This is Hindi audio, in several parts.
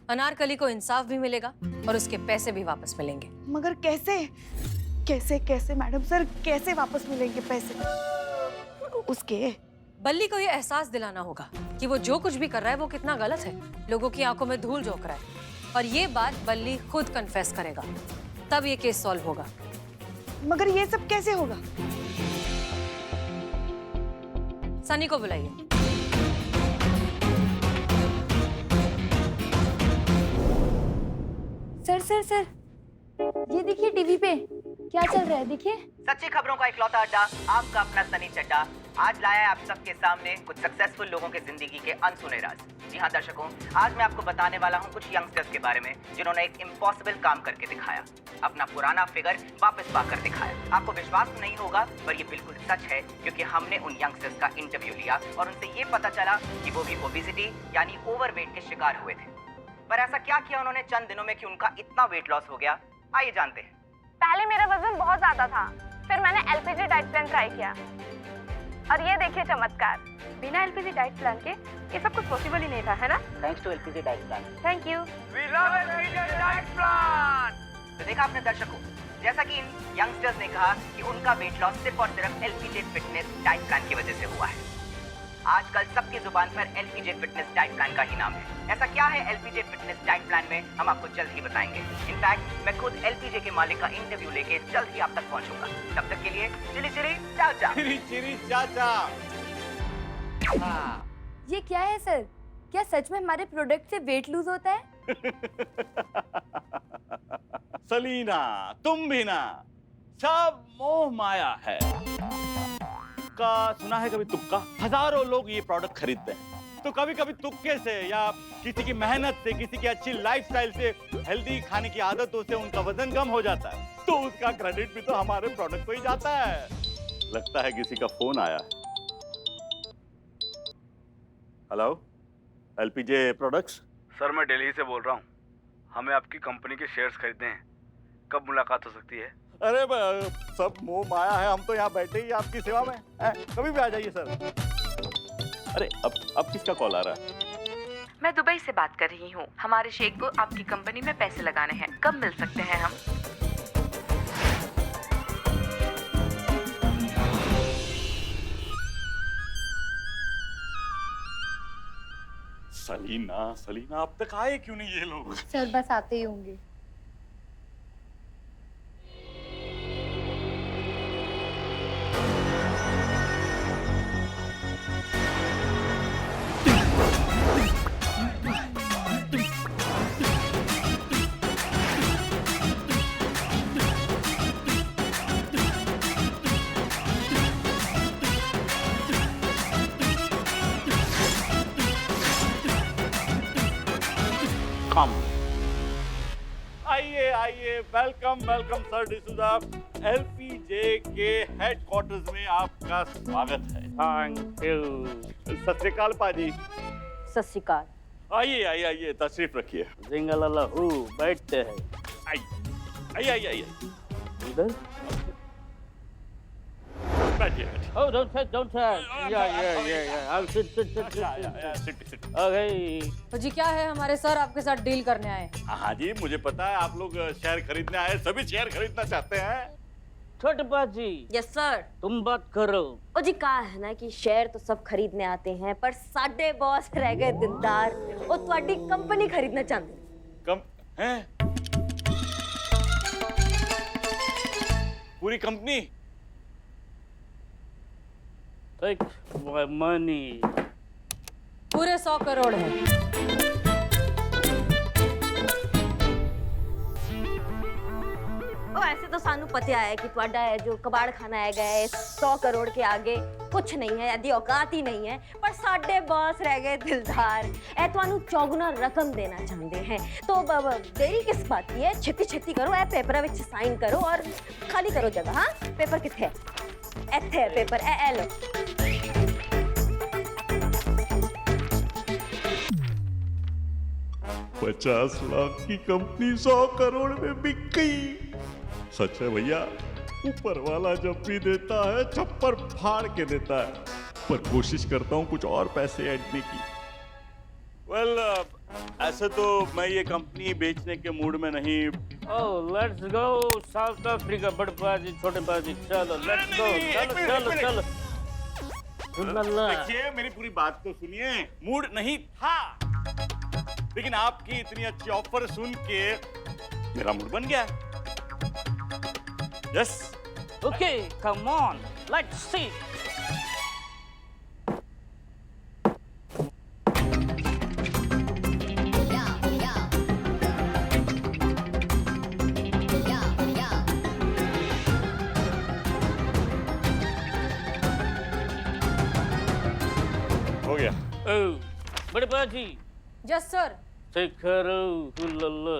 अनारकली को इंसाफ भी मिलेगा और उसके पैसे भी वापस मिलेंगे। मगर कैसे कैसे कैसे मैडम सर, कैसे वापस मिलेंगे पैसे उसके? बल्ली को ये एहसास दिलाना होगा कि वो जो कुछ भी कर रहा है वो कितना गलत है, लोगों की आंखों में धूल झोंक रहा है, और ये बात बल्ली खुद कन्फेस करेगा, तब ये केस सॉल्व होगा। मगर ये सब कैसे होगा? सनी को बुलाइए। सर सर सर, ये देखिए टीवी पे क्या चल रहा है, देखिए। सच्ची खबरों का इकलौता अड्डा, आपका अपना सनी चड्डा आज लाया है आप सबके सामने कुछ सक्सेसफुल लोगों के जिंदगी के अनसुने राज। जी हाँ दर्शकों, आज मैं आपको बताने वाला हूँ कुछ यंगस्टर्स के बारे में जिन्होंने एक इम्पॉसिबल काम करके दिखाया, अपना पुराना फिगर वापस पाकर दिखाया। आपको विश्वास नहीं होगा पर ये बिल्कुल सच है, क्योंकि हमने उन यंगस्टर्स का इंटरव्यू लिया और उनसे ये पता चला कि वो भी ओबेसिटी यानी ओवरवेट के शिकार हुए थे। पर ऐसा क्या किया उन्होंने चंद दिनों में कि उनका इतना वेट लॉस हो गया, आइए जानते हैं। पहले मेरा वजन बहुत ज्यादा था, फिर मैंने एलपीजी डाइट प्लान ट्राई किया और ये देखिए चमत्कार, बिना एलपीजी डाइट प्लान के ये सब कुछ पॉसिबल ही नहीं था, है ना? Thanks to LPG diet plan. Thank you. We love LPG diet plan. तो देखा आपने दर्शकों, जैसा कि इन यंगस्टर्स ने कहा कि उनका वेट लॉस सिर्फ और सिर्फ एलपीजी फिटनेस डाइट प्लान की वजह से हुआ है। आजकल सबकी जुबान पर एलपीजी फिटनेस डाइट प्लान का ही नाम है। ऐसा क्या है एलपीजी फिटनेस डाइट प्लान में, हम आपको जल्द ही बताएंगे। इनफैक्ट मैं खुद एलपीजी के मालिक का इंटरव्यू लेके जल्द ही आप तक पहुंचूंगा। तब तक के लिए चिली चिली चाचा। चिरी चिरी चाचा। ये क्या है सर? क्या सच में हमारे प्रोडक्ट से वेट लूज होता है? सलीना, तुम भी ना, सब मोह माया है। का सुना है कभी तुक्का? हजारों लोग ये प्रोडक्ट खरीदते हैं, तो कभी कभी तुक्के से या किसी की मेहनत से, किसी की अच्छी लाइफस्टाइल से, हेल्दी खाने की आदतों से उनका वजन कम हो जाता है, तो उसका क्रेडिट भी तो हमारे प्रोडक्ट को ही जाता है। लगता है किसी का फोन आया है। Hello, LPG products. सर मैं दिल्ली से बोल रहा हूँ, हमें आपकी कंपनी के शेयर्स खरीदने हैं, कब मुलाकात हो सकती है? अरे सब मोह माया है, हम तो यहाँ बैठे ही आपकी सेवा में हैं, कभी भी आ जाइए सर। अरे अब किसका कॉल आ रहा है? मैं दुबई से बात कर रही हूँ, हमारे शेख को आपकी कंपनी में पैसे लगाने हैं, कब मिल सकते हैं हम? सलीना सलीना, अब तक आए क्यों नहीं ये लोग? सर बस आते ही होंगे। आइए आइए, welcome welcome sir D'Souza. LPG के हेडक्वार्टर्स में आपका स्वागत है। Thank you. सत श्री अकाल पाजी। सत श्री अकाल। आइए आइए आइए, तशरीफ रखिए। जिंगल बैठते हैं। आइए आइए आइए, इधर। बैठिए। Oh, don't touch. Yeah. I'll sit. Sit. Okay. तो जी क्या है, हमारे सर आपके साथ डील करने आए। हाँ जी, मुझे पता है आप लोग शेयर खरीदने आए, सभी शेयर खरीदना चाहते हैं। छोटे बाजी, यस सर। तुम बात करो। ओ जी कहा है ना कि शेयर तो सब खरीदने आते हैं, पर साडे बॉस रह गए दिलदार, वो तुम्हारी कंपनी खरीदना चाहते कम हैं? पूरी कंपनी? Take my money. पूरे 100 करोड़ है। ओ ऐसे तो सानू पता है कि तुम्हारा है जो कबाड़ खाना है गए 100 करोड़ के आगे कुछ नहीं है, यदि औकात ही नहीं है, पर साडे बॉस रह गए दिलदार, ए तुहानू चौगुना रकम देना चाहते हैं, तो देरी किस बात की है? छेती छेती करो, ए पेपर विच साइन करो और खाली करो जगह। हाँ पेपर किथे है? इत्थे है पेपर, ए लो। 50 लाख की कंपनी 100 करोड़ में बिक गई। सच है भैया, ऊपर वाला जब भी देता है छप्पर फाड़ के देता है, पर कोशिश करता हूँ कुछ और पैसे ऐडने की। वेल ऐसे तो मैं ये कंपनी बेचने के मूड में नहीं। ओह लेट्स गो साउथ अफ्रीका, बड़े बाजी छोटे बाजी, चलो लेट्स गो, चलो चलो चलो। देखिए मेरी पूरी बात तो सुनिए, मूड नहीं था, लेकिन आपकी इतनी अच्छी ऑफर सुन के मेरा मूड बन गया। Yes okay come on let's see. हो गया। ओह बड़े बाजी yes sir. take care of हुलल्ला।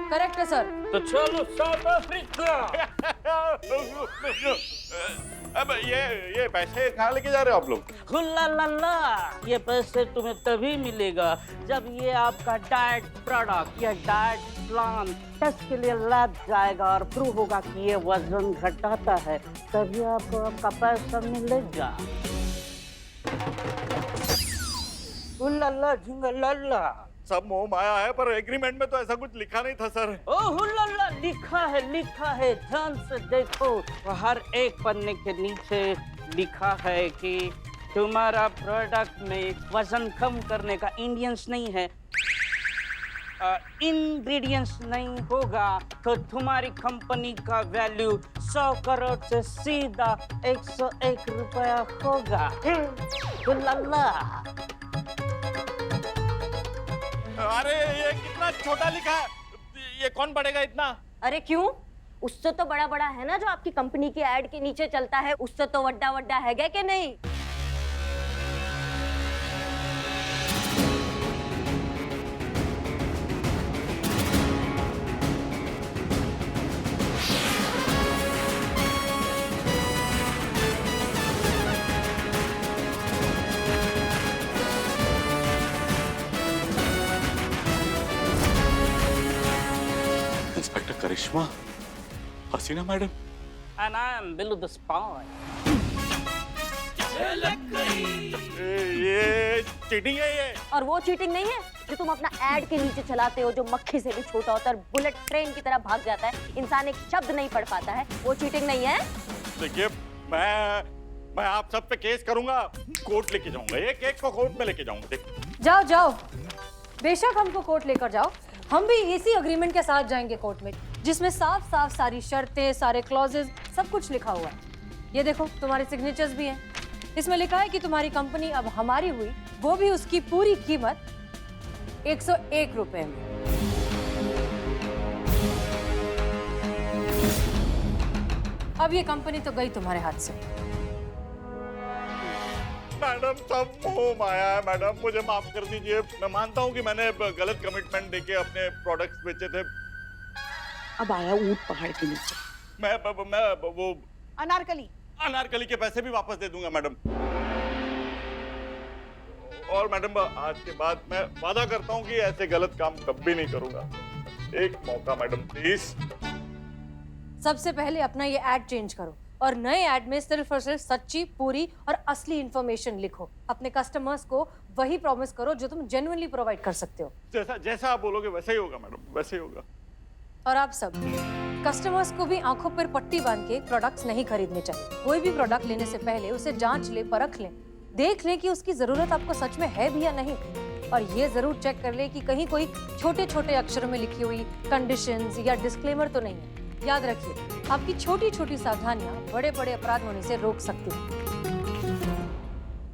करेक्ट है सर। तो चलो साउथ अफ्रीका। अब ये पैसे कहाँ लेके जा रहे हो आप लोग? हुलल्ला, ये पैसे तुम्हें तभी मिलेगा जब ये आपका डाइट प्रोडक्ट या डाइट प्लान टेस्ट के लिए लैब जाएगा और प्रूव होगा कि ये वजन घटाता है, तभी आपको आपका पैसा मिलेगा। हुलल्ला झिंगलल्ला। सब मोह माया है, पर एग्रीमेंट में तो ऐसा कुछ लिखा नहीं था सर। ओ हुलल्ला, लिखा है, ध्यान से देखो। हर एक पन्ने के नीचे लिखा है कि तुम्हारा प्रोडक्ट में वजन कम करने का इंग्रेडिएंट्स नहीं है, इंग्रेडिएंट्स नहीं होगा तो तुम्हारी कंपनी का वैल्यू 100 करोड़ से सीधा 101 रुपया होगा। हुलल्ला। अरे ये कितना छोटा लिखा है, ये कौन पढ़ेगा इतना? अरे क्यों? उससे तो बड़ा बड़ा है ना जो आपकी कंपनी की एड के नीचे चलता है, उससे तो वड्डा वड्डा है क्या कि नहीं? Inspector Karishma, Haseena madam. And I am Billu the spy. ये चीटिंग है ये। और वो चीटिंग नहीं है जो तुम अपना एड के नीचे चलाते हो, जो मक्खी से भी छोटा होता है, बुलेट ट्रेन की तरह भाग जाता है, इंसान एक शब्द नहीं पढ़ पाता है, वो चीटिंग नहीं है? देखिए मैं आप सब पे केस करूंगा, कोर्ट लेके जाऊंगा, ये केक को कोर्ट में लेके जाऊंगा। देख जाओ जाओ, बेशक हमको कोर्ट लेकर जाओ, हम भी इसी अग्रीमेंट के साथ जाएंगे कोर्ट में, जिसमें साफ साफ सारी शर्तें, सारे क्लॉजेस, सब कुछ लिखा हुआ है। ये देखो तुम्हारे सिग्नेचर्स भी हैं। इसमें लिखा है कि तुम्हारी कंपनी अब हमारी हुई, वो भी उसकी पूरी कीमत 101 रुपए में। अब ये कंपनी तो गई तुम्हारे हाथ से। मैडम सब मोह माया है मैडम, मुझे माफ कर दीजिए। मैं मानता हूँ कि मैंने गलत कमिटमेंट देके अपने प्रोडक्ट्स बेचे थे। अब आया ऊंट पहाड़ के नीचे। मैं वो अनारकली के पैसे भी वापस दे दूंगा मैडम। और मैडम आज के बाद मैं वादा करता हूँ कि ऐसे गलत काम कभी नहीं करूंगा। एक मौका मैडम प्लीज। सबसे पहले अपना ये एड चेंज करो और नए ऐड में सिर्फ और सिर्फ सच्ची, पूरी और असली इंफॉर्मेशन लिखो। अपने कस्टमर्स को वही प्रॉमिस करो जो तुम जेन्युइनली प्रोवाइड कर सकते हो। जैसा आप बोलोगे वैसा ही होगा मैडम, वैसे ही होगा। और आप सब कस्टमर्स को भी आंखों पर पट्टी बांध के प्रोडक्ट्स नहीं खरीदने चाहिए। कोई भी प्रोडक्ट लेने से पहले उसे जांच ले, परख लें, देख लें कि उसकी जरूरत आपको सच में है भी या नहीं। और ये जरूर चेक कर लें कि कहीं कोई छोटे छोटे अक्षरों में लिखी हुई कंडीशंस या डिस्क्लेमर तो नहीं है। याद रखिए, आपकी छोटी छोटी सावधानियां बड़े बड़े अपराध होने से रोक सकती हैं।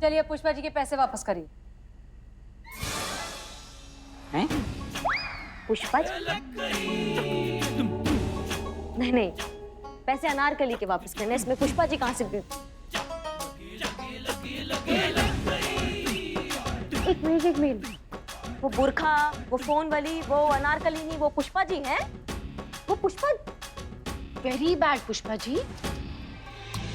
चलिए पुष्पा जी के पैसे वापस करिए। हैं? पुष्पा जी? नहीं, पैसे अनारकली के वापस करने, इसमें पुष्पा जी कहाँ से भी? एक मिनट, वो बुरखा, वो फोन वाली, वो अनारकली नहीं, वो पुष्पा जी हैं? वो पुष्पा? Very bad Pushpa ji.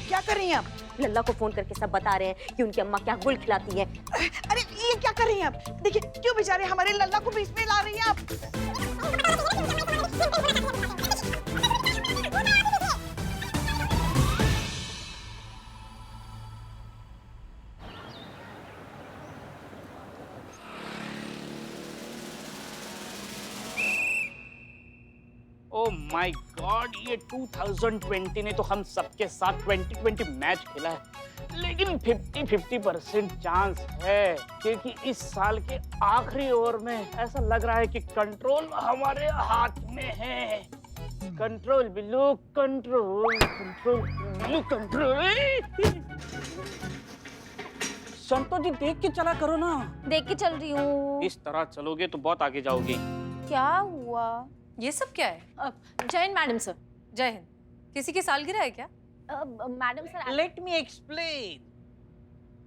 क्या कर रही हैं आप? लल्ला को फोन करके सब बता रहे हैं कि उनकी अम्मा क्या गुल खिलाती है। अरे ये क्या कर रही हैं आप? देखिए क्यों बेचारे हमारे लल्ला को बीच में ला रही हैं आप? माय गॉड, ये 2020 ने तो हम सबके साथ 2020 मैच खेला है, लेकिन 50-50% चांस है, क्योंकि इस साल के आखिरी ओवर में ऐसा लग रहा है कि कंट्रोल हमारे हाथ में है। Control Billu, control control Billu, control. संतो जी देख के चला करो ना। देख के चल रही हूँ। इस तरह चलोगे तो बहुत आगे जाओगे। क्या हुआ? ये सब क्या है? जय हिंद मैडम सर। जय हिंद। किसी की सालगिरह है क्या? Madam sir, let me explain.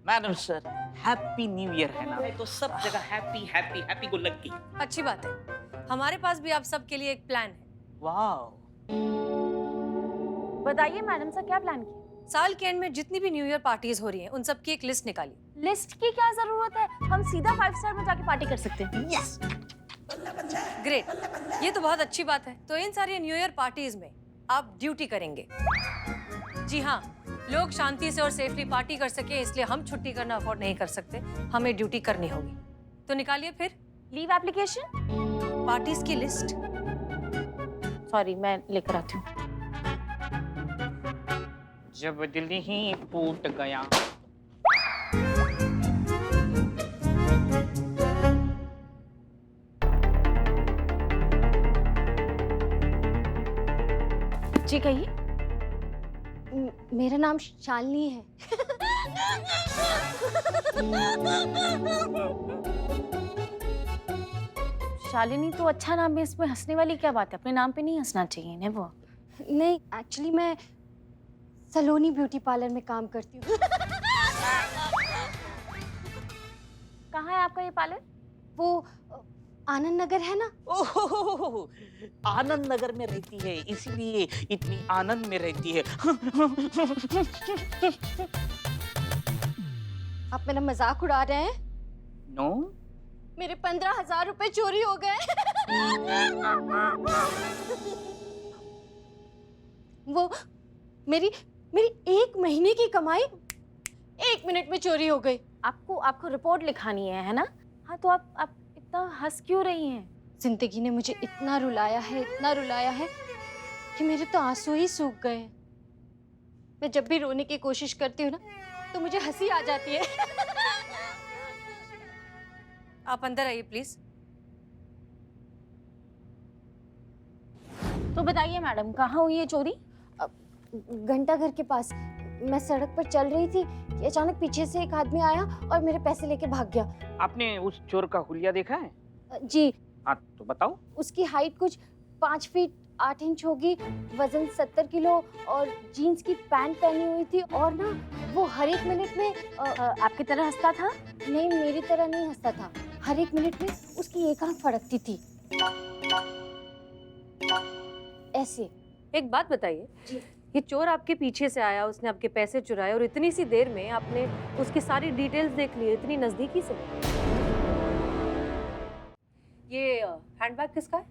Madam sir, happy new year है ना, तो सब जगह हैप्पी हैप्पी हैप्पी को लग गई। अच्छी बात है। हमारे पास भी आप सबके लिए एक प्लान है। वाह, बताइए मैडम सर, क्या प्लान किया? साल के एंड में जितनी भी न्यू ईयर पार्टीज हो रही हैं, उन सब की एक लिस्ट निकाली। लिस्ट की क्या जरूरत है? हम सीधा 5 स्टार में जाके पार्टी कर सकते हैं। यस, ग्रेट, ये तो बहुत अच्छी बात है। तो इन सारी न्यू ईयर पार्टीज में आप ड्यूटी करेंगे। जी हाँ, लोग शांति से और सेफली पार्टी कर सके, इसलिए हम छुट्टी करना अफोर्ड नहीं कर सकते, हमें ड्यूटी करनी होगी। तो निकालिए फिर लीव एप्लीकेशन। पार्टीज की लिस्ट। सॉरी, मैं लेकर आती हूँ। जब दिल ही टूट गया। जी कहिए। मेरा नाम शालिनी है। शालिनी तो अच्छा नाम है, इसमें हंसने वाली क्या बात है? अपने नाम पे नहीं हंसना चाहिए ना। वो नहीं, एक्चुअली मैं सलोनी ब्यूटी पार्लर में काम करती हूँ। कहाँ है आपका ये पार्लर? वो आनंद नगर है ना। ओह, आनंद नगर में रहती है, इसीलिए इतनी आनंद में रहती है। आप मेरा मजाक उड़ा रहे हैं? नो, मेरे 15,000 रुपए चोरी हो गए। वो मेरी 1 महीने की कमाई 1 मिनट में चोरी हो गई। आपको रिपोर्ट लिखानी है ना? हाँ, तो आप इतना हंस क्यों रही हैं? जिंदगी ने मुझे इतना रुलाया है कि मेरे तो आंसू ही सूख गए। मैं जब भी रोने की कोशिश करती हूँ ना, तो मुझे हंसी आ जाती है। आप अंदर आइए प्लीज। तो बताइए मैडम, कहाँ हुई है चोरी? घंटा घर के पास। मैं सड़क पर चल रही थी कि अचानक पीछे से एक आदमी आया और मेरे पैसे लेके भाग गया। आपने उस चोर का हुलिया देखा है? जी। हाँ, तो बताओ। उसकी हाइट कुछ 5 फीट 8 इंच होगी, वजन 70 किलो और जीन्स की पैंट पहनी हुई थी, और ना वो हर एक मिनट में आपकी तरह हंसता था? नहीं, मेरी तरह नहीं हंसता था। हर एक मिनट में उसकी एक आंख फड़कती थी ऐसे। एक बात बताइए, ये चोर आपके पीछे से आया, उसने आपके पैसे चुराए और इतनी सी देर में आपने उसकी सारी डिटेल्स देख ली, इतनी नजदीकी से। ये हैंडबैग किसका है?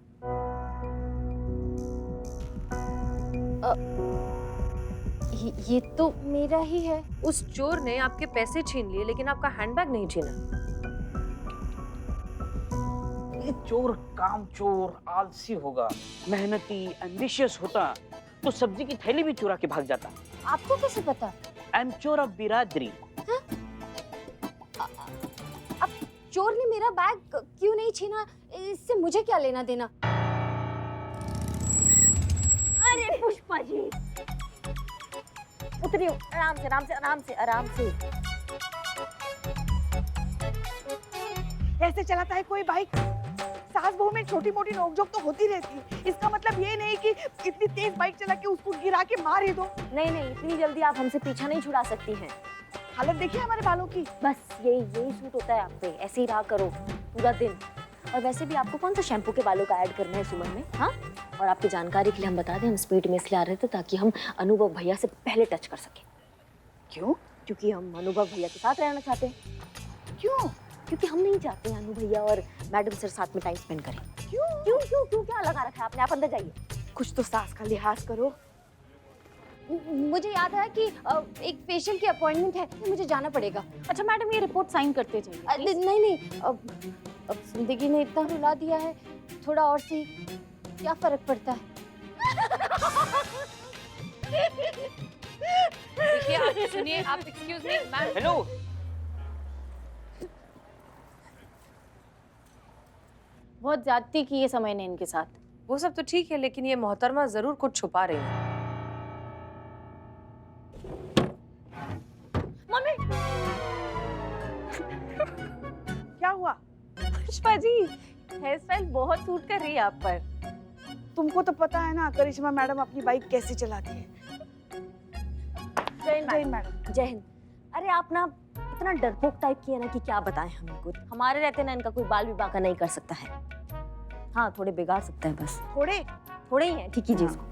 ये तो मेरा ही है। उस चोर ने आपके पैसे छीन लिए, लेकिन आपका हैंडबैग नहीं छीना। ये चोर कामचोर आलसी होगा, मेहनती एम्बिशियस होता तो सब्जी की थैली भी चुरा के भाग जाता। आपको कैसे पता? आई एम चोर ऑफ बिरादरी। अब चोर ने मेरा बैग क्यों नहीं छीना, इससे मुझे क्या लेना देना? अरे पुष्पा जी, उतरिए, आराम से आराम से आराम से आराम से। ऐसे चलाता है कोई बाइक? सास बहू में छोटी मोटी नोकझोंक तो होती रहती है। इसका मतलब ये नहीं कि इतनी तेज बाइक चला के उसको गिरा के मार ही दो। नहीं, इतनी जल्दी आप हमसे पीछा नहीं छुड़ा सकती हैं। हालत देखिए हमारे बालों की। बस यही सूट होता है आप पे, ऐसे ही रहा करो पूरा दिन। और वैसे भी आपको कौन सा शैम्पू के बालों का ऐड करना है सुमन में? हाँ, और आपकी जानकारी के लिए हम बता दें, हम स्पीड में इसलिए आ रहे थे ताकि हम अनुभव भैया से पहले टच कर सकें। क्यों? क्योंकि हम अनुभव भैया के साथ रहना चाहते हैं। क्यों? क्योंकि हम नहीं चाहते अनु भैया और मैडम सर साथ में टाइम स्पेंड करें। क्यों क्या लगा रखा है आपने? आप अंदर जाइए। कुछ तो सास का लिहाज करो। मुझे याद है कि एक फेशियल की अपॉइंटमेंट है, मुझे जाना पड़ेगा। अच्छा मैडम, ये रिपोर्ट साइन करते जाइए। नहीं, अब जिंदगी ने इतना रुला दिया है, थोड़ा और सी क्या फर्क पड़ता है? देखिए आप सुनिए, आप एक्सक्यूज मी मैम। हेलो, बहुत ज्यादती की है समय ने इनके साथ। वो सब तो ठीक है, लेकिन ये मोहतरमा जरूर कुछ छुपा रही है। मम्मी क्या हुआ? पुष्पा जी, हेयर स्टाइल बहुत सूट कर रही है आप पर। तुमको तो पता है ना करिश्मा मैडम अपनी बाइक कैसे चलाती है। जय हिंद मैडम। जय हिंद। अरे आप ना इतना डरपोक टाइप की है ना कि क्या बताएं हम इनको। हमारे रहते ना इनका कोई बाल भी बांका नहीं कर सकता है। हाँ, थोड़े बिगाड़ सकता है बस। थोड़े ही हैं, ठीक कीजिए इसको।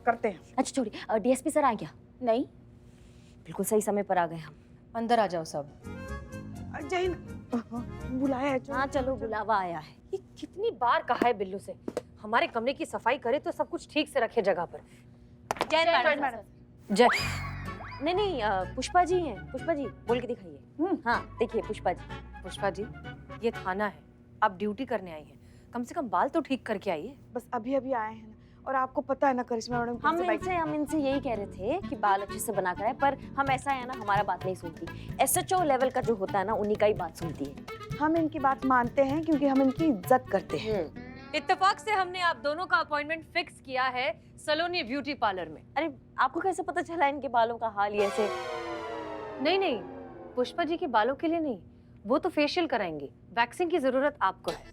करते हैं। अच्छा छोड़िए, डीएसपी सर आ गया? नहीं, बिल्कुल सही समय पर आ गए हम। अंदर आ जाओ सब। जय हिंद। बुलाया है जो। हाँ चलो, बुलावा आया है। ये कितनी बार कहा है बिल्लू से, हमारे कमरे की सफाई करे तो सब कुछ ठीक से रखे जगह पर। जय मैडम। जय। नहीं, पुष्पा जी हैं। पुष्पा जी बोल के दिखाइए। हाँ देखिए पुष्पा जी। पुष्पा जी, ये थाना है, आप ड्यूटी करने आई हैं, कम से कम बाल तो ठीक करके आइए। बस अभी अभी आए हैं ना, और आपको पता है ना करिश्मा मैडम हम इनसे यही कह रहे थे कि बाल अच्छे से बना कर आए, पर हम ऐसा है ना, हमारा बात नहीं सुनती। एसएचओ लेवल का जो होता है ना, उन्हीं का ही बात सुनती है। हम इनकी बात मानते हैं क्योंकि हम इनकी इज्जत करते हैं। इत्तेफाक से हमने आप दोनों का अपॉइंटमेंट फिक्स किया है सलोनी ब्यूटी पार्लर में। अरे आपको कैसे पता चला इनके बालों का हाल ये ऐसे? नहीं, पुष्पा जी के बालों के लिए नहीं, वो तो फेशियल कराएंगे, वैक्सिंग की जरूरत आपको है।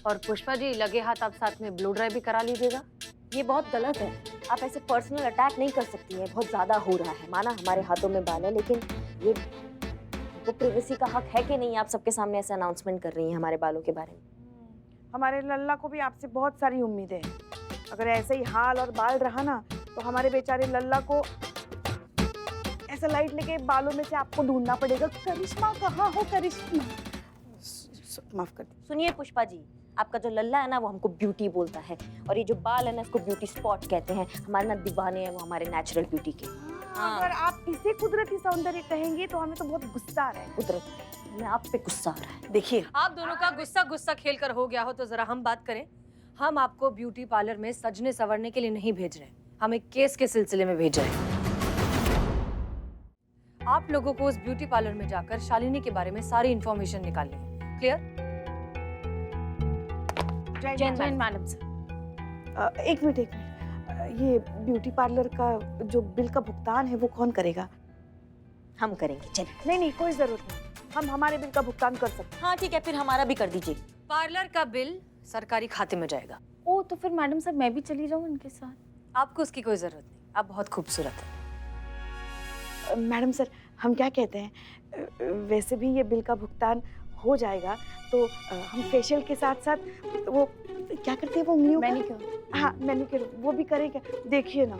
और पुष्पा जी लगे हाथ आप साथ में ब्लो ड्राई भी करा लीजिएगा। ये बहुत गलत है। आप ऐसे पर्सनल अटैक नहीं कर सकती हैं, बहुत ज्यादा हो रहा है। माना हमारे हाथों में बाल है, लेकिन ये वो प्रिवेसी का हक है कि नहीं? आप सबके सामने ऐसे अनाउंसमेंट कर रही हैं हमारे बालों के बारे में। हमारे लल्ला को भी आपसे बहुत सारी उम्मीदें हैं। अगर ऐसे ही हाल और बाल रहा ना, तो हमारे बेचारे लल्ला को ऐसा लाइट लेके बालों में से आपको ढूंढना पड़ेगा। करिश्मा कहाँ हो करिश्मा? माफ कर दीजिए। सुनिए पुष्पा जी, आपका जो लल्ला है ना, वो हमको ब्यूटी बोलता है, और ये जो बाल है ना, इसको ब्यूटी स्पॉट कहते हैं। हमारे ना दीवाने हैं वो हमारे नेचुरल ब्यूटी के। अगर आप इसे कुदरती सौंदर्य कहेंगे तो हमें तो बहुत गुस्सा आ रहा है। कुदरत, हमें आप पे गुस्सा आ रहा है। देखिए, आप दोनों का गुस्सा खेल कर हो गया हो तो जरा हम बात करें। हम आपको ब्यूटी पार्लर में सजने संवरने के लिए नहीं भेज रहे, हम एक केस के सिलसिले में भेज रहे हैं। आप लोगों को उस ब्यूटी पार्लर में जाकर शालिनी के बारे में सारी इंफॉर्मेशन निकालनी है। क्लियर? जय मैडम सर। एक मिनट। ये ब्यूटी पार्लर का जो बिल का भुगतान है वो कौन करेगा? हम करेंगे। चलिए। नहीं, कोई जरूरत नहीं। हम हमारे बिल का भुगतान कर सकते हैं। हाँ ठीक है, फिर हमारा भी कर दीजिए। पार्लर का बिल सरकारी खाते में जाएगा। ओ तो फिर मैडम सर मैं भी चली जाऊँ इनके साथ? आपको उसकी कोई जरूरत नहीं, आप बहुत खूबसूरत हैं। मैडम सर, हम क्या कहते हैं, वैसे भी ये बिल का भुगतान हो जाएगा तो हम फेशियल के साथ साथ वो क्या करते हैं, वो उंगलियों का? मैनीक्योर। हाँ मैनीक्योर, वो भी करेंगे। देखिए ना,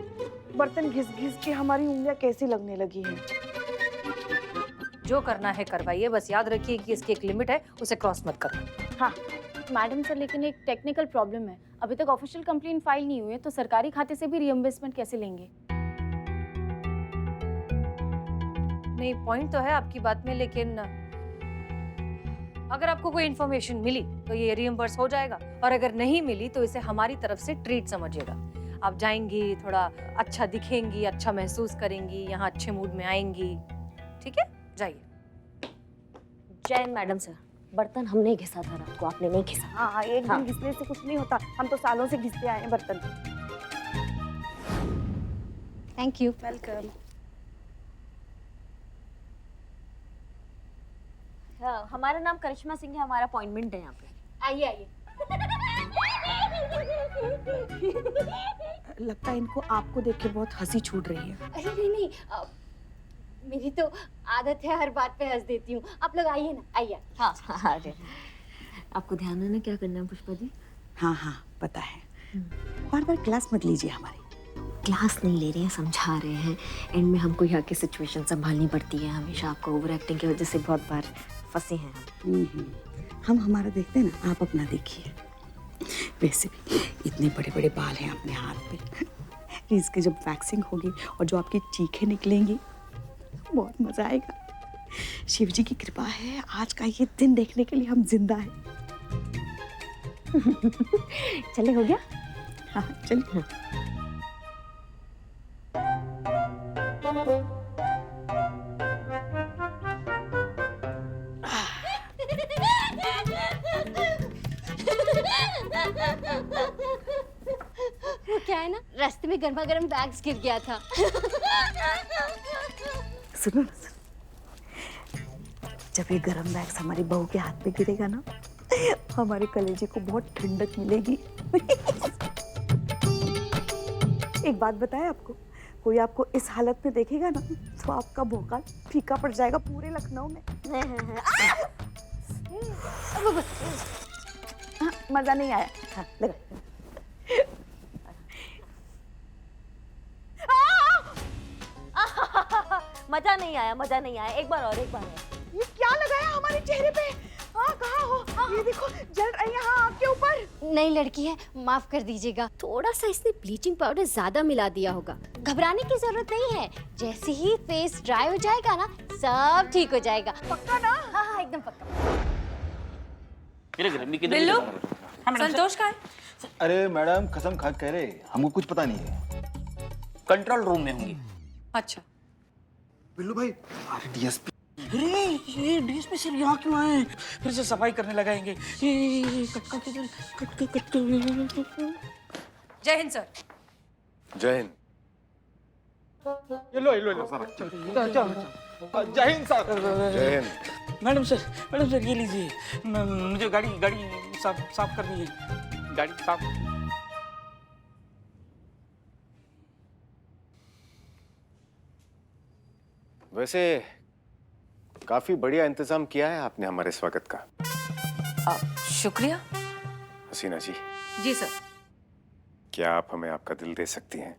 बर्तन घिस घिस के हमारी उंगलियां कैसी लगने लगी हैं। जो करना है करवाइए, बस याद रखिए कि इसकी एक लिमिट है, उसे क्रॉस मत करना। हाँ मैडम सर, लेकिन एक टेक्निकल प्रॉब्लम है। अभी तक ऑफिशियल कंप्लेंट फाइल नहीं हुई है, तो सरकारी खाते से भी रिइंबर्समेंट कैसे लेंगे? नहीं, पॉइंट तो है आपकी बात में, लेकिन अगर आपको कोई इन्फॉर्मेशन मिली तो ये रिइंबर्स हो जाएगा, और अगर नहीं मिली तो इसे हमारी तरफ से ट्रीट समझिएगा। आप जाएंगी, थोड़ा अच्छा दिखेंगी, अच्छा महसूस करेंगी, यहाँ अच्छे मूड में आएंगी। ठीक है, जाइए। जय मैडम सर, बर्तन हमने घिसा था रात को, आपने नहीं घिसा। हाँ, एक दिन घिसने से कुछ नहीं होता, हम तो सालों से घिसते आए हैं बर्तन। Thank you. वेलकम। हाँ, हमारा नाम करिश्मा सिंह है, हमारा अपॉइंटमेंट है यहाँ पे। आइए आइए। लगता है इनको आपको देख के बहुत हंसी छूट रही है। अरे नहीं, मेरी तो आदत है, हर बात पे हंस देती हूँ। आप लोग आइए ना, आइए। हाँ हाँ, आपको ध्यान है ना क्या करना है पुष्पा जी? हाँ पता है। बार बार क्लास मत लीजिए हमारी। क्लास नहीं ले रहे हैं, समझा रहे हैं। एंड में हमको यहाँ की सिचुएशन संभालनी पड़ती है हमेशा। आपको ओवर एक्टिंग की वजह से बहुत बार फंसे हैं हम हमारा देखते हैं ना, आप अपना देखिए। वैसे भी इतने बड़े बड़े बाल हैं अपने हाथ पे। इसकी जब वैक्सिंग होगी और जो आपकी चीखें निकलेंगी, बहुत मजा आएगा। शिव जी की कृपा है, आज का ये दिन देखने के लिए हम जिंदा हैं। चले, हो गया? हाँ चलिए। वो क्या है ना, रास्ते में गर्मा गर्म बैग्स गिर गया था। सुनो ना, जब ये गरम बैग्स हमारी बहू के हाथ में गिरेगा ना, हमारे कलेजे को बहुत ठंडक मिलेगी। एक बात बताएं आपको, कोई आपको इस हालत में देखेगा ना, तो आपका भोकाल फीका पड़ जाएगा पूरे लखनऊ में। मजा नहीं आया? हाँ, लगा। मजा नहीं आया, मजा नहीं आया। एक बार और, एक बार और। ये क्या लगाया हमारे चेहरे पे? हाँ, कहाँ हो? ये देखो जल रही है हाँ आपके ऊपर। नई लड़की है, माफ कर दीजिएगा। थोड़ा सा इसने ब्लीचिंग पाउडर ज्यादा मिला दिया होगा। घबराने की जरूरत नहीं है, जैसे ही फेस ड्राई हो जाएगा ना, सब ठीक हो जाएगा। पक्का ना? हाँ हाँ, एकदम पक्का। बिल्लू, संतोष का है? अरे मैडम कसम खा कह रहे, हमको कुछ पता नहीं है। कंट्रोल रूम में होंगी। अच्छा बिल्लू भाई, अरे डीएसपी। अरे ये डीएसपी सर यहाँ क्यों आए? फिर से सफाई करने लगाएंगे। ये कट। जय हिंद सर। जय हिंद। ये लो सर। जय हिंद सर। जय हिंद। मैडम सर ये लीजिए, मुझे गाड़ी साफ करनी है। गाड़ी साफ। वैसे काफी बढ़िया इंतजाम किया है आपने हमारे स्वागत का। शुक्रिया। हसीना जी। जी सर। क्या आप हमें आपका दिल दे सकती हैं?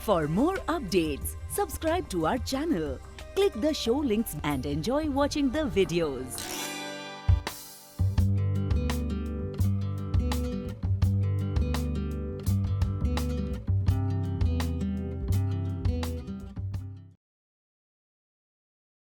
For more updates, subscribe to our channel, click the show links and enjoy watching the videos.